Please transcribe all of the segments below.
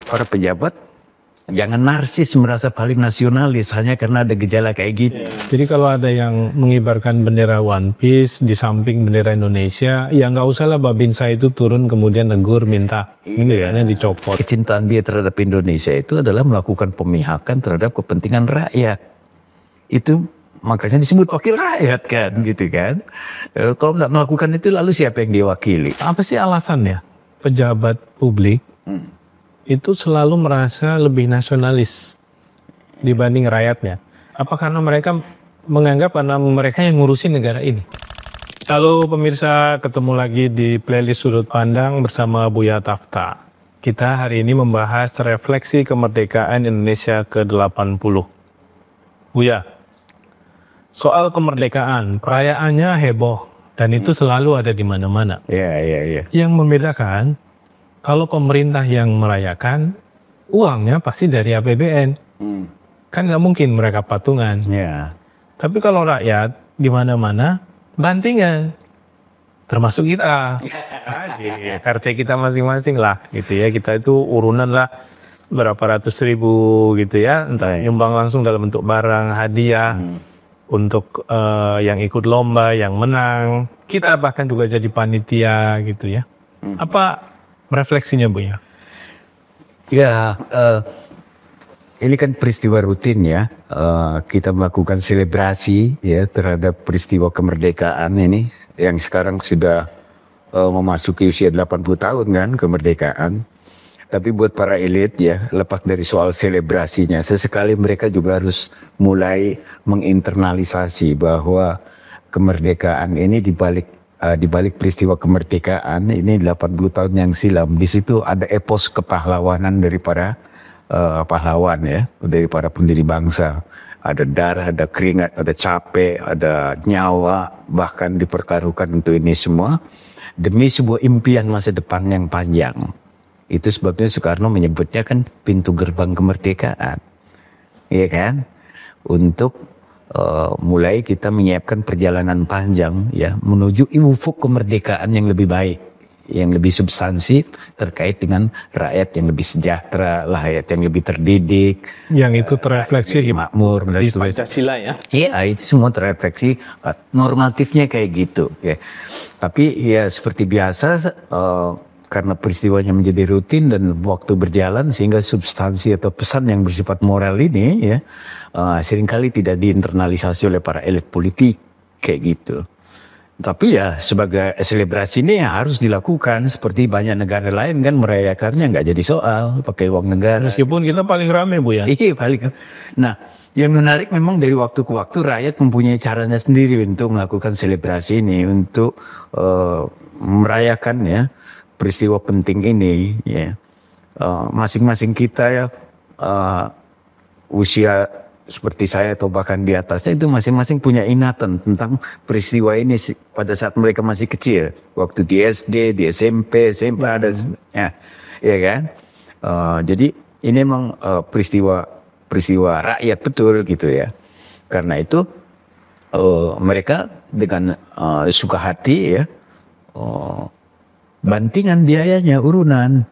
para pejabat jangan narsis merasa paling nasionalis hanya karena ada gejala kayak gitu. Jadi kalau ada yang mengibarkan bendera One Piece di samping bendera Indonesia, ya nggak usah lah Babinsa itu turun kemudian negur minta ini ya dicopot. Kecintaan dia terhadap Indonesia itu adalah melakukan pemihakan terhadap kepentingan rakyat. Itu makanya disebut wakil rakyat kan, gitu kan. Kalau nggak melakukan itu lalu siapa yang diwakili? Apa sih alasannya pejabat publik itu selalu merasa lebih nasionalis dibanding rakyatnya? Apa karena mereka menganggap karena mereka yang ngurusin negara ini? Halo pemirsa, ketemu lagi di playlist Sudut Pandang bersama Buya Tafta. Kita hari ini membahas refleksi kemerdekaan Indonesia ke-80. Buya, soal kemerdekaan, perayaannya heboh dan itu selalu ada di mana-mana. Iya. Yang membedakan, kalau pemerintah yang merayakan, uangnya pasti dari APBN. Kan nggak mungkin mereka patungan. Ya. Tapi kalau rakyat di mana-mana bantingan, termasuk kita. Di RT kita masing-masing lah, gitu ya. Kita itu urunan lah berapa ratus ribu gitu ya. Entah nyumbang langsung dalam bentuk barang, hadiah. Untuk yang ikut lomba, yang menang. Kita bahkan juga jadi panitia gitu ya. Apa refleksinya Bu ya? Ya, ini kan peristiwa rutin ya. Kita melakukan selebrasi ya terhadap peristiwa kemerdekaan ini yang sekarang sudah memasuki usia 80 tahun kan kemerdekaan. Tapi buat para elit ya, lepas dari soal selebrasinya, sesekali mereka juga harus mulai menginternalisasi bahwa kemerdekaan ini dibalik peristiwa kemerdekaan ini 80 tahun yang silam, di situ ada epos kepahlawanan dari para pahlawan ya, dari para pendiri bangsa. Ada darah, ada keringat, ada capek, ada nyawa, bahkan dipertaruhkan untuk ini semua demi sebuah impian masa depan yang panjang. Itu sebabnya Soekarno menyebutnya kan pintu gerbang kemerdekaan, iya kan? Untuk mulai kita menyiapkan perjalanan panjang ya menuju ufuk kemerdekaan yang lebih baik, yang lebih substansif terkait dengan rakyat yang lebih sejahtera, rakyat yang lebih terdidik, yang itu terrefleksi makmur di Pancasila ya. Iya, itu semua terrefleksi normatifnya kayak gitu ya. Tapi ya seperti biasa karena peristiwanya menjadi rutin dan waktu berjalan sehingga substansi atau pesan yang bersifat moral ini ya seringkali tidak diinternalisasi oleh para elit politik kayak gitu. Tapi ya sebagai selebrasi ini ya harus dilakukan seperti banyak negara lain kan merayakannya nggak jadi soal pakai uang negara. Meskipun kita paling rame Bu ya. Iya paling. Nah yang menarik memang dari waktu ke waktu rakyat mempunyai caranya sendiri untuk melakukan selebrasi ini untuk merayakan ya peristiwa penting ini ya. Masing-masing kita ya usia seperti saya atau bahkan di atasnya itu masing-masing punya ingatan tentang peristiwa ini pada saat mereka masih kecil, waktu di SD, di SMP, SMP ada ya kan. Jadi ini memang peristiwa rakyat betul gitu ya. Karena itu mereka dengan suka hati ya bantingan biayanya urunan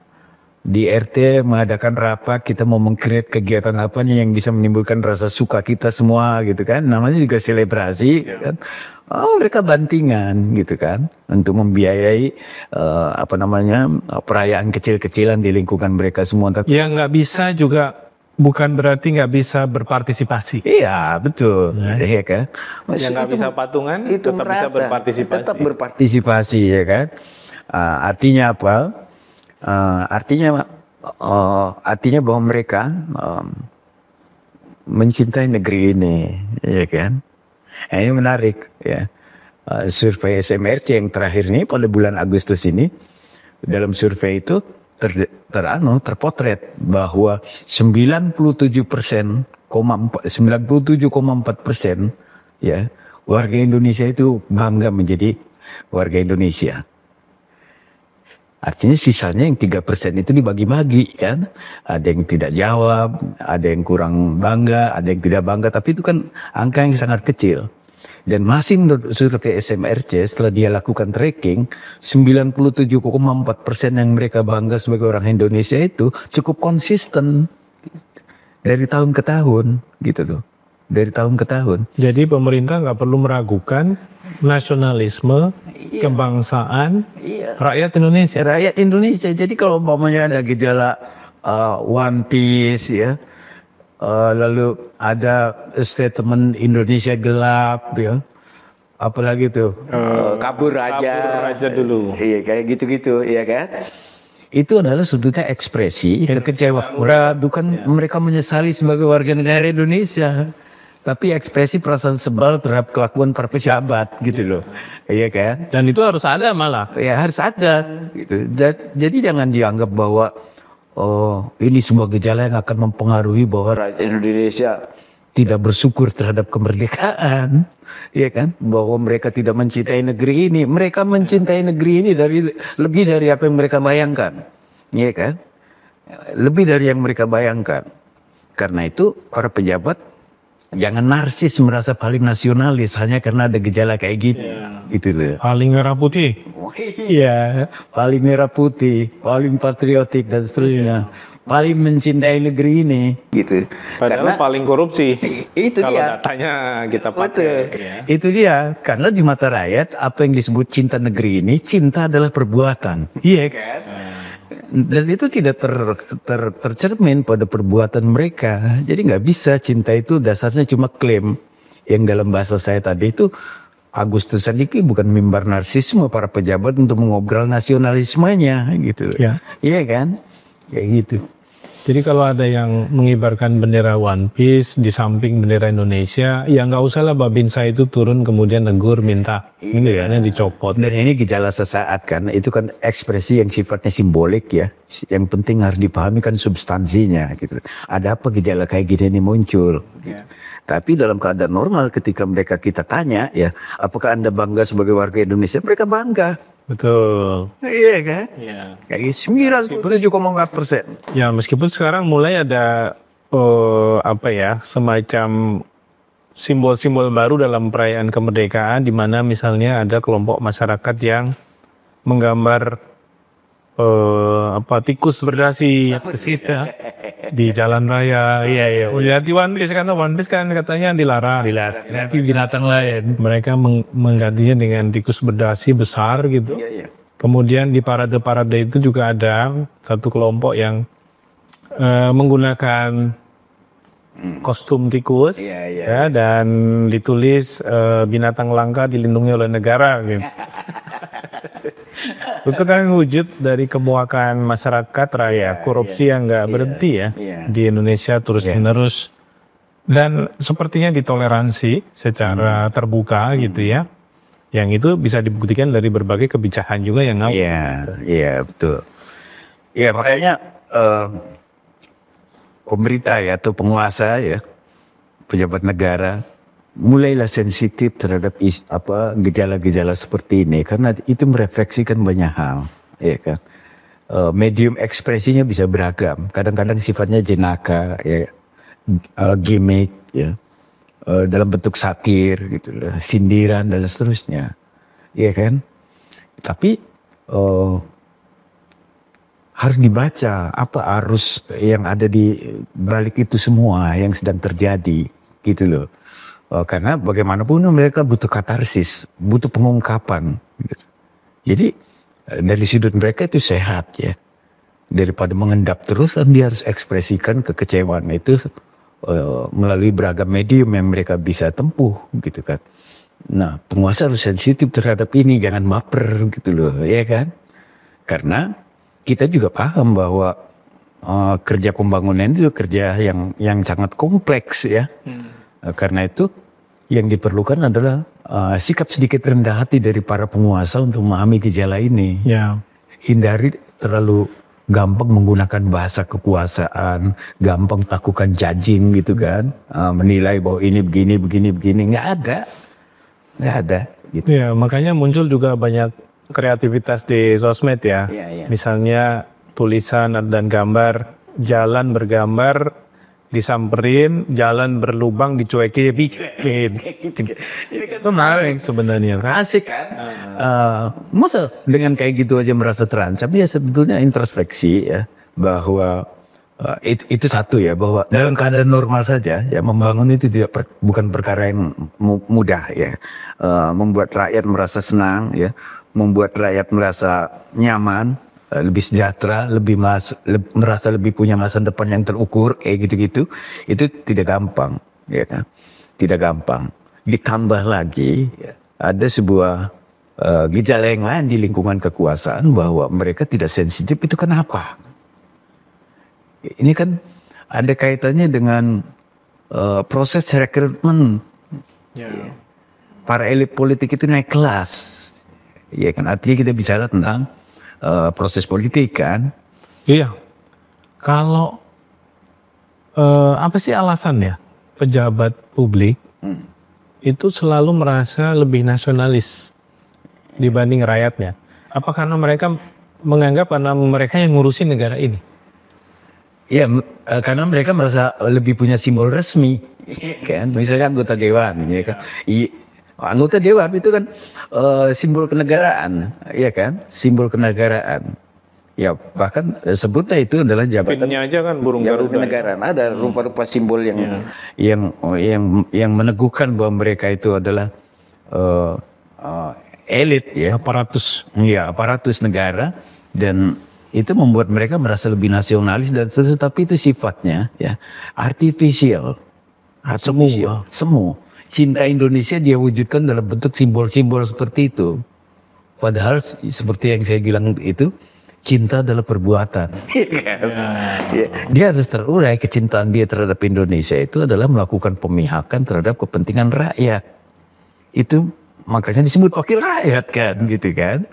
di RT mengadakan rapat, kita mau meng-create kegiatan apa nih yang bisa menimbulkan rasa suka kita semua gitu kan, namanya juga selebrasi kan. Mereka bantingan gitu kan untuk membiayai perayaan kecil-kecilan di lingkungan mereka semua. Tapi yang nggak bisa juga bukan berarti nggak bisa berpartisipasi. Iya betul, ya kan. Yang nggak bisa patungan itu tetap bisa berpartisipasi. Tetap berpartisipasi ya kan. Artinya apa? Artinya bahwa mereka mencintai negeri ini, ya kan? Ini menarik ya. Survei SMRC yang terakhir ini pada bulan Agustus ini, dalam survei itu terpotret bahwa 97,4% ya warga Indonesia itu bangga menjadi warga Indonesia. Artinya sisanya yang 3% itu dibagi-bagi kan. Ada yang tidak jawab, ada yang kurang bangga, ada yang tidak bangga. Tapi itu kan angka yang sangat kecil. Dan masih menurut survei SMRC setelah dia lakukan tracking, 97,4% yang mereka bangga sebagai orang Indonesia itu cukup konsisten dari tahun ke tahun gitu loh. Dari tahun ke tahun. Jadi pemerintah nggak perlu meragukan nasionalisme, kebangsaan rakyat Indonesia. Rakyat Indonesia. Jadi kalau umpamanya ada gejala One Piece ya, lalu ada statement Indonesia gelap ya, apalagi tuh kabur aja dulu. Iya kayak gitu-gitu ya kan. Itu adalah sebetulnya ekspresi kekecewaan. Bukan mereka menyesali sebagai warga negara Indonesia, tapi ekspresi perasaan sebal terhadap kelakuan para pejabat gitu loh. Iya kan? Dan itu harus ada malah. Ya harus ada gitu. Jadi jangan dianggap bahwa ini sebuah gejala yang akan mempengaruhi bahwa rakyat Indonesia tidak bersyukur terhadap kemerdekaan, ya kan? Bahwa mereka tidak mencintai negeri ini. Mereka mencintai negeri ini lebih dari apa yang mereka bayangkan, ya kan? Lebih dari yang mereka bayangkan. Karena itu para pejabat jangan narsis merasa paling nasionalis hanya karena ada gejala kayak gitu, gitu loh. Paling merah putih. Iya, paling merah putih, paling patriotik dan seterusnya, paling mencintai negeri ini, gitu. Padahal paling korupsi. Itu kalau dia. Datanya kita pakai. Betul. Ya. Itu dia. Karena di mata rakyat apa yang disebut cinta negeri ini, cinta adalah perbuatan. Iya kan? Dan itu tidak tercermin pada perbuatan mereka. Jadi nggak bisa, cinta itu dasarnya cuma klaim. Yang dalam bahasa saya tadi itu Agustus Sandiki bukan mimbar narsisme para pejabat untuk mengobrol nasionalismenya gitu. Ya. Iya kan? Kayak gitu. Jadi kalau ada yang mengibarkan bendera One Piece di samping bendera Indonesia, ya nggak usah lah Babinsa itu turun kemudian negur minta ini ya, dicopot. Dan ini gejala sesaat kan, itu kan ekspresi yang sifatnya simbolik ya. Yang penting harus dipahami kan substansinya gitu. Ada apa gejala kayak gini ini muncul gitu. Tapi dalam keadaan normal ketika mereka kita tanya ya, apakah Anda bangga sebagai warga Indonesia? Mereka bangga. Betul. Iya kan? Iya. Kayak 97,4%. Ya meskipun sekarang mulai ada apa ya, semacam simbol-simbol baru dalam perayaan kemerdekaan, di mana misalnya ada kelompok masyarakat yang menggambar tikus berdasi ke situ di jalan raya. Iya. Lihat di One Piece, karena One Piece kan katanya dilarang. Nanti binatang lain. Mereka menggantinya dengan tikus berdasi besar gitu. Iya. Kemudian di parade-parade itu juga ada satu kelompok yang menggunakan kostum tikus, ya, dan ditulis binatang langka dilindungi oleh negara gitu. Itu kan wujud dari kemuakan masyarakat raya, korupsi yang nggak berhenti ya di Indonesia terus menerus, dan sepertinya ditoleransi secara terbuka gitu ya, yang itu bisa dibuktikan dari berbagai kebijakan juga yang Iya betul. Iya makanya pemerintah ya atau penguasa ya, pejabat negara mulailah sensitif terhadap gejala-gejala seperti ini karena itu merefleksikan banyak hal, ya kan. Medium ekspresinya bisa beragam, kadang-kadang sifatnya jenaka, ya, gimmick, ya, dalam bentuk satir, gitu, sindiran dan seterusnya, ya kan. Tapi harus dibaca apa arus yang ada di balik itu semua yang sedang terjadi, gitu loh. Karena bagaimanapun mereka butuh katarsis, butuh pengungkapan. Gitu. Jadi dari sudut mereka itu sehat ya. Daripada mengendap terus kan dia harus ekspresikan kekecewaan itu melalui beragam medium yang mereka bisa tempuh gitu kan. Nah penguasa harus sensitif terhadap ini, jangan baper gitu loh ya kan. Karena kita juga paham bahwa kerja pembangunan itu kerja yang sangat kompleks ya. Karena itu yang diperlukan adalah sikap sedikit rendah hati dari para penguasa untuk memahami gejala ini. Ya. Hindari terlalu gampang menggunakan bahasa kekuasaan, gampang lakukan judging gitu kan, menilai bahwa ini begini, nggak ada. Gitu. Ya makanya muncul juga banyak kreativitas di sosmed ya. Iya. Misalnya tulisan dan gambar, jalan bergambar disamperin, jalan berlubang dicuekin. Ini kan menarik sebenarnya kan. Asik kan? Masa dengan kayak gitu aja merasa terancam? Ya sebetulnya introspeksi ya, bahwa itu satu ya, bahwa dalam keadaan normal saja ya membangun itu bukan perkara yang mudah ya. Membuat rakyat merasa senang ya, membuat rakyat merasa nyaman, lebih sejahtera, merasa lebih punya masa depan yang terukur, kayak gitu-gitu, itu tidak gampang, ya kan? Tidak gampang. Ditambah lagi ada sebuah gejala yang lain di lingkungan kekuasaan bahwa mereka tidak sensitif. Itu kenapa? Ini kan ada kaitannya dengan proses rekrutmen. Para elit politik itu naik kelas, ya kan? Artinya kita bicara tentang proses politik kan? Iya. Kalau apa sih alasannya pejabat publik itu selalu merasa lebih nasionalis dibanding rakyatnya? Apa karena mereka menganggap karena mereka yang ngurusin negara ini? Ya, karena mereka merasa lebih punya simbol resmi, kan? Misalkan anggota dewan, ya kan? Anggota dewan itu kan simbol kenegaraan, ya kan? Simbol kenegaraan. Ya bahkan sebutnya itu adalah jabatan. Pinnya aja kan burung jabatan Garuda. Kenegaraan. Ada rupa-rupa simbol yang meneguhkan bahwa mereka itu adalah elit ya. Aparatus. Ya, aparatus negara, dan itu membuat mereka merasa lebih nasionalis, dan tetapi itu sifatnya ya artificial. Semu. Cinta Indonesia dia wujudkan dalam bentuk simbol-simbol seperti itu. Padahal seperti yang saya bilang itu, cinta adalah perbuatan. Dia harus terurai kecintaan dia terhadap Indonesia itu adalah melakukan pemihakan terhadap kepentingan rakyat. Itu makanya disebut wakil rakyat kan, gitu kan.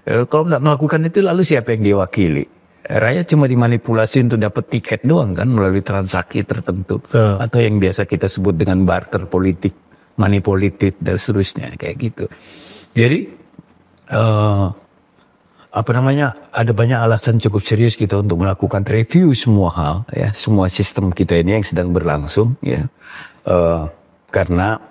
Kalau nggak melakukan itu, lalu siapa yang diwakili? Rakyat cuma dimanipulasi untuk dapat tiket doang kan, melalui transaksi tertentu. Atau yang biasa kita sebut dengan barter politik, money politik, dan seterusnya, kayak gitu. Jadi ada banyak alasan cukup serius kita untuk melakukan review semua hal ya, semua sistem kita ini yang sedang berlangsung ya, karena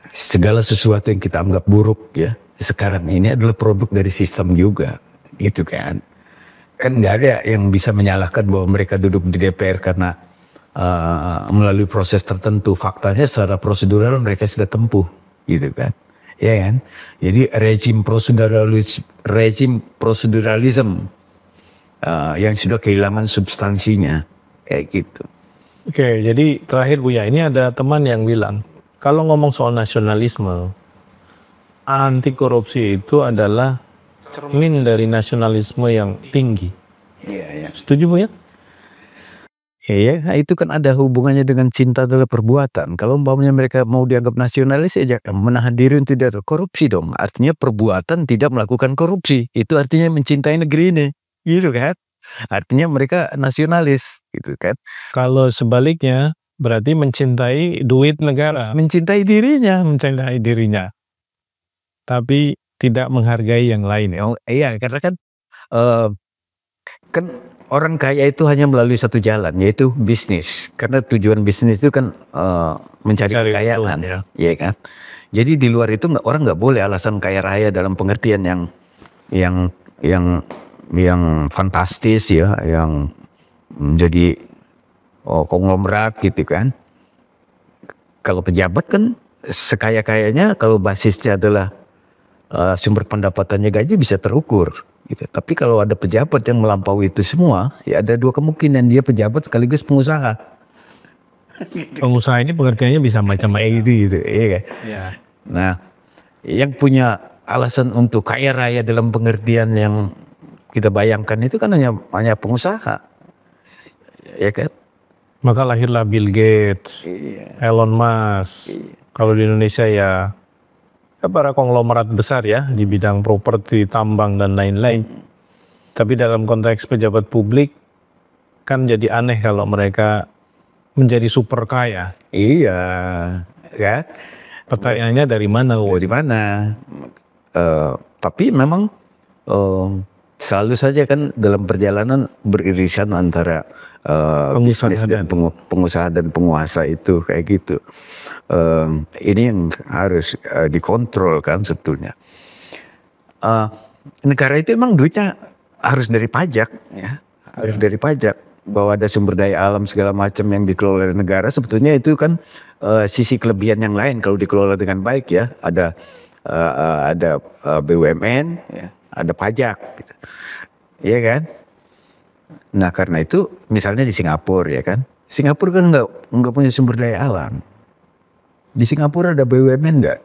segala sesuatu yang kita anggap buruk ya sekarang ini adalah produk dari sistem juga, gitu kan. Kan nggak ada yang bisa menyalahkan bahwa mereka duduk di DPR karena melalui proses tertentu. Faktanya secara prosedural mereka sudah tempuh, gitu kan. Ya kan? Jadi rejim proseduralism yang sudah kehilangan substansinya, kayak gitu. Oke, jadi terakhir Buya, ini ada teman yang bilang, kalau ngomong soal nasionalisme, anti korupsi itu adalah cermin dari nasionalisme yang tinggi. Iya. Setuju Buya? Ya, itu kan ada hubungannya dengan cinta adalah perbuatan. Kalau umpamanya mereka mau dianggap nasionalis, ya menahan diri untuk tidak korupsi dong. Artinya perbuatan tidak melakukan korupsi. Itu artinya mencintai negeri ini, gitu kan? Artinya mereka nasionalis, gitu kan? Kalau sebaliknya, berarti mencintai duit negara. Mencintai dirinya. Tapi tidak menghargai yang lain. Iya, karena kan orang kaya itu hanya melalui satu jalan, yaitu bisnis. Karena tujuan bisnis itu kan mencari kekayaan, ya kan. Jadi di luar itu orang nggak boleh alasan kaya raya dalam pengertian yang fantastis ya, yang menjadi konglomerat gitu kan. Kalau pejabat kan sekaya-kayanya kalau basisnya adalah sumber pendapatannya gaji bisa terukur. Gitu. Tapi kalau ada pejabat yang melampaui itu semua, ya ada dua kemungkinan, dia pejabat sekaligus pengusaha. Pengusaha ini pengertiannya bisa macam-macam gitu, iya kan? Ya. Nah, yang punya alasan untuk kaya raya dalam pengertian yang kita bayangkan itu kan hanya pengusaha, ya kan? Maka lahirlah Bill Gates, Elon Musk. Kalau di Indonesia ya para konglomerat besar ya di bidang properti, tambang dan lain-lain. Tapi dalam konteks pejabat publik kan jadi aneh kalau mereka menjadi super kaya. Iya, kan? Pertanyaannya dari mana? Dari mana? Tapi memang selalu saja kan dalam perjalanan beririsan antara bisnis dan pengusaha dan penguasa itu kayak gitu. Ini yang harus dikontrol kan sebetulnya. Negara itu emang duitnya harus dari pajak, ya, harus dari pajak. Bahwa ada sumber daya alam segala macam yang dikelola oleh negara, sebetulnya itu kan sisi kelebihan yang lain kalau dikelola dengan baik ya. Ada BUMN, ya, ada pajak, gitu. Iya kan? Nah karena itu misalnya di Singapura ya kan, Singapura kan nggak punya sumber daya alam. Di Singapura ada BUMN nggak?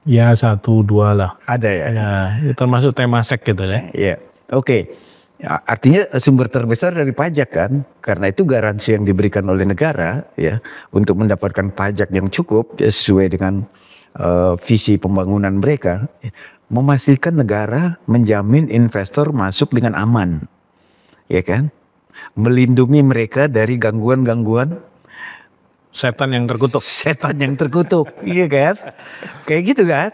Ya 1, 2 lah. Ada ya. Ya termasuk Temasek gitu ya. Iya, oke. Ya, artinya sumber terbesar dari pajak kan, karena itu garansi yang diberikan oleh negara ya untuk mendapatkan pajak yang cukup ya, sesuai dengan visi pembangunan mereka, ya, memastikan negara menjamin investor masuk dengan aman, ya kan, melindungi mereka dari gangguan-gangguan Setan yang terkutuk. setan yang terkutuk, iya kan? Kayak gitu kan?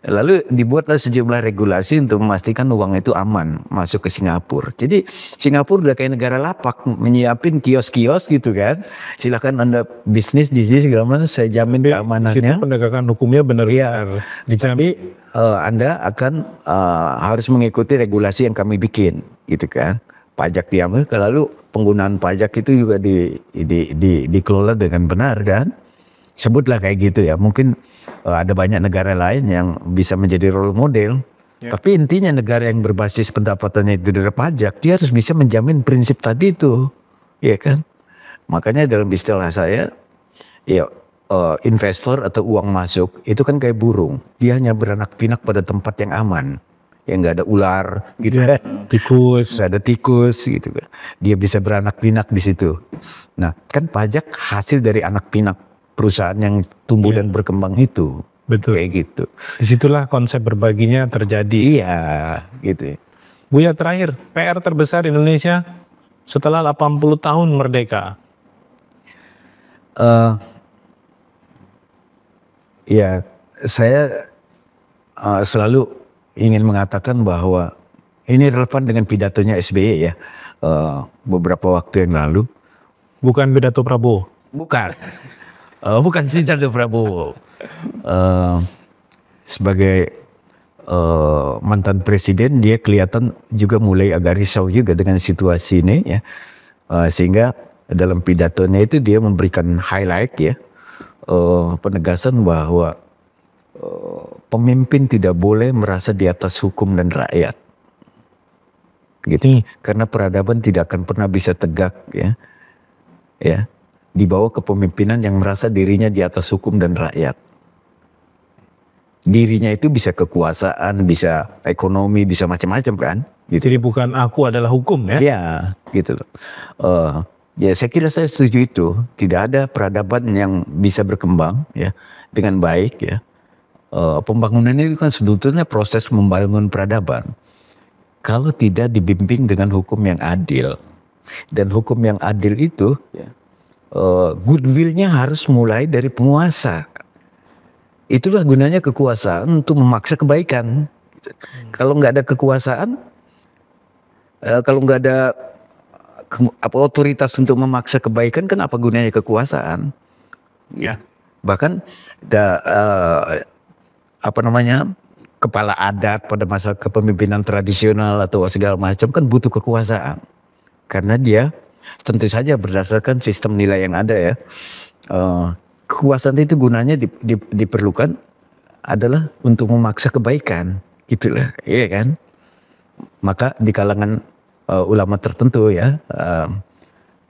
Lalu dibuatlah sejumlah regulasi untuk memastikan uang itu aman masuk ke Singapura. Jadi Singapura udah kayak negara lapak, menyiapin kios-kios gitu kan. Silakan Anda bisnis di sini segala macam, saya jamin keamanannya. Situ penegakan hukumnya benar-benar Tapi Anda akan harus mengikuti regulasi yang kami bikin, gitu kan? Pajak diambil, lalu penggunaan pajak itu juga dikelola dengan benar kan? Sebutlah kayak gitu ya. Mungkin ada banyak negara lain yang bisa menjadi role model. Ya. Tapi intinya negara yang berbasis pendapatannya itu dari pajak, dia harus bisa menjamin prinsip tadi itu, ya kan? Makanya dalam istilah saya, ya investor atau uang masuk itu kan kayak burung. Dia hanya beranak pinak pada tempat yang aman. Yang nggak ada ular gitu kan, tikus, nggak ada tikus gitu kan, dia bisa beranak pinak di situ. Nah kan pajak hasil dari anak pinak perusahaan yang tumbuh dan berkembang itu. Betul, kayak gitu. Disitulah konsep berbaginya terjadi. Iya gitu. Buya, terakhir, PR terbesar Indonesia setelah 80 tahun merdeka. Ya saya selalu ingin mengatakan bahwa ini relevan dengan pidatonya SBY ya, beberapa waktu yang lalu. Bukan pidato Prabowo? Bukan. Bukan pidato Prabowo. Sebagai mantan presiden, dia kelihatan juga mulai agak risau juga dengan situasi ini ya. Sehingga dalam pidatonya itu dia memberikan highlight ya, penegasan bahwa pemimpin tidak boleh merasa di atas hukum dan rakyat, gitu. Karena peradaban tidak akan pernah bisa tegak ya di bawah kepemimpinan yang merasa dirinya di atas hukum dan rakyat. Dirinya itu bisa kekuasaan, bisa ekonomi, bisa macam-macam kan. Gitu. Jadi bukan aku adalah hukum ya? Ya, gitu loh. Ya saya kira saya setuju itu. Tidak ada peradaban yang bisa berkembang ya dengan baik ya. Pembangunan itu kan sebetulnya proses membangun peradaban. Kalau tidak dibimbing dengan hukum yang adil. Dan hukum yang adil itu goodwill-nya harus mulai dari penguasa. Itulah gunanya kekuasaan, untuk memaksa kebaikan. Kalau nggak ada kekuasaan, kalau nggak ada otoritas untuk memaksa kebaikan, kan apa gunanya kekuasaan? Ya. Bahkan kepala adat pada masa kepemimpinan tradisional atau segala macam kan butuh kekuasaan, karena dia tentu saja berdasarkan sistem nilai yang ada ya. Kekuasaan itu gunanya diperlukan adalah untuk memaksa kebaikan, gitulah, iya kan? Maka di kalangan ulama tertentu ya,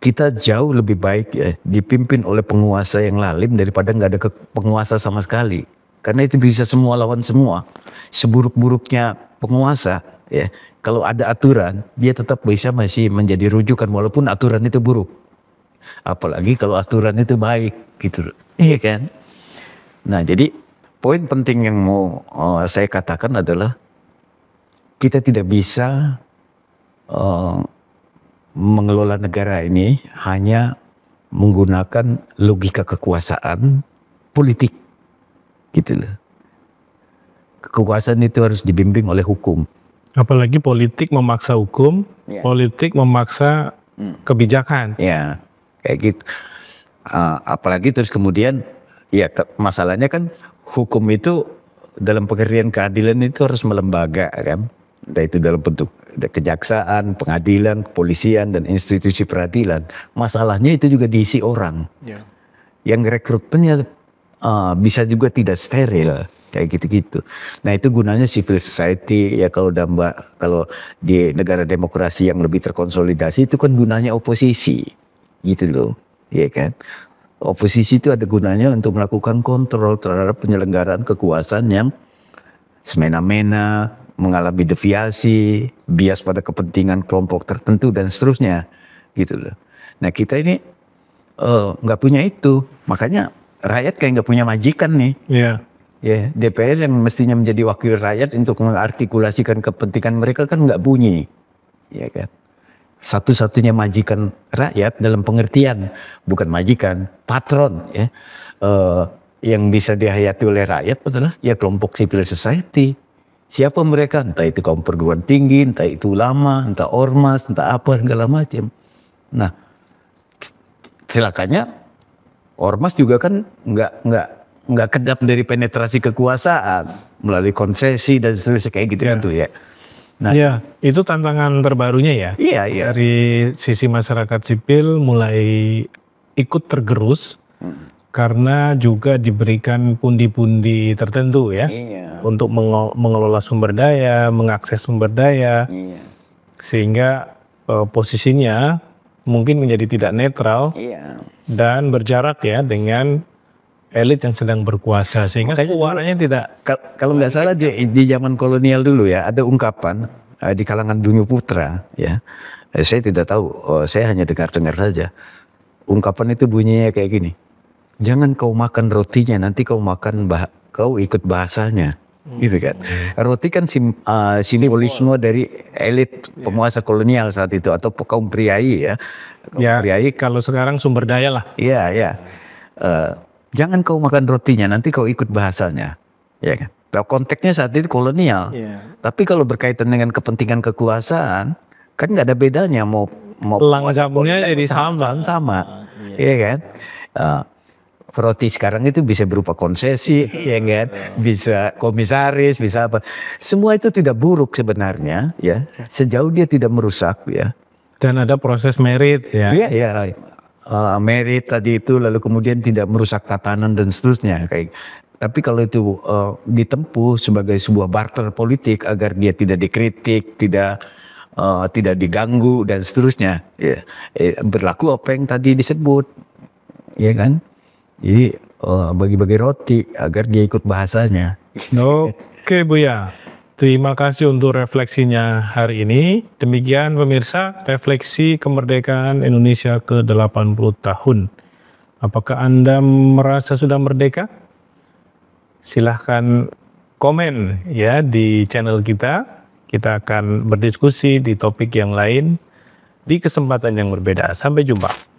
kita jauh lebih baik ya dipimpin oleh penguasa yang lalim daripada nggak ada penguasa sama sekali. Karena itu bisa semua lawan semua. Seburuk-buruknya penguasa ya, kalau ada aturan dia tetap bisa masih menjadi rujukan walaupun aturan itu buruk. Apalagi kalau aturan itu baik gitu. Iya kan? Nah, jadi poin penting yang mau saya katakan adalah kita tidak bisa mengelola negara ini hanya menggunakan logika kekuasaan politik. Gitu loh. Kekuasaan itu harus dibimbing oleh hukum. Apalagi politik memaksa hukum, Ya. politik memaksa kebijakan. Ya, kayak gitu. Apalagi terus kemudian, ya masalahnya kan hukum itu dalam pengertian keadilan itu harus melembaga kan. Entah itu dalam bentuk kejaksaan, pengadilan, kepolisian, dan institusi peradilan. Masalahnya itu juga diisi orang. Yang rekrutmennya bisa juga tidak steril. Kayak gitu-gitu. Nah itu gunanya civil society ya kalau di negara demokrasi yang lebih terkonsolidasi itu kan gunanya oposisi gitu loh, ya kan. Oposisi itu ada gunanya untuk melakukan kontrol terhadap penyelenggaraan kekuasaan yang semena-mena, mengalami deviasi, bias pada kepentingan kelompok tertentu dan seterusnya gitu loh. Nah kita ini nggak punya itu, makanya rakyat kayak nggak punya majikan nih. Iya. Ya, DPR yang mestinya menjadi wakil rakyat untuk mengartikulasikan kepentingan mereka kan nggak bunyi, ya kan. Satu-satunya majikan rakyat dalam pengertian bukan majikan, patron, ya, yang bisa dihayati oleh rakyat adalah ya kelompok civil society. Siapa mereka? Entah itu kaum perguruan tinggi, entah itu ulama, entah ormas, entah apa segala macam. Nah, celakanya ormas juga kan nggak kedap dari penetrasi kekuasaan melalui konsesi dan seterusnya kayak gitu kan tuh ya. Nah, Ya, itu tantangan terbarunya ya. iya iya. Dari sisi masyarakat sipil mulai ikut tergerus karena juga diberikan pundi-pundi tertentu ya Iya. untuk mengelola sumber daya, mengakses sumber daya, Iya. sehingga posisinya mungkin menjadi tidak netral Iya. dan berjarak ya dengan elit yang sedang berkuasa, sehingga suaranya tidak. Kalau nggak salah di zaman kolonial dulu ya ada ungkapan di kalangan Bumi Putra ya. Saya tidak tahu, saya hanya dengar-dengar saja. Ungkapan itu bunyinya kayak gini. Jangan kau makan rotinya, nanti kau kau ikut bahasanya. Gitu kan. Roti kan simbolisme dari elit penguasa kolonial saat itu atau kaum priai ya. Kaum Ya, priai. kalau sekarang sumber daya lah. Iya, iya. Jangan kau makan rotinya, nanti kau ikut bahasanya. Ya kan? Nah, konteksnya saat itu kolonial. Tapi kalau berkaitan dengan kepentingan kekuasaan, kan nggak ada bedanya mau Langgapnya jadi sama. Iya kan? Roti sekarang itu bisa berupa konsesi, ya kan? Bisa komisaris, bisa apa. Semua itu tidak buruk sebenarnya, ya. Sejauh dia tidak merusak, ya. Dan ada proses merit ya. Iya, iya. Merit tadi itu lalu kemudian tidak merusak tatanan dan seterusnya kayak. Tapi kalau itu ditempuh sebagai sebuah barter politik agar dia tidak dikritik, tidak diganggu dan seterusnya, ya, berlaku apa yang tadi disebut, ya kan? Jadi bagi-bagi roti agar dia ikut bahasanya. Oke Buya, terima kasih untuk refleksinya hari ini. Demikian pemirsa, refleksi kemerdekaan Indonesia ke-80 tahun. Apakah Anda merasa sudah merdeka? Silahkan komen ya di channel kita. Kita akan berdiskusi di topik yang lain di kesempatan yang berbeda. Sampai jumpa.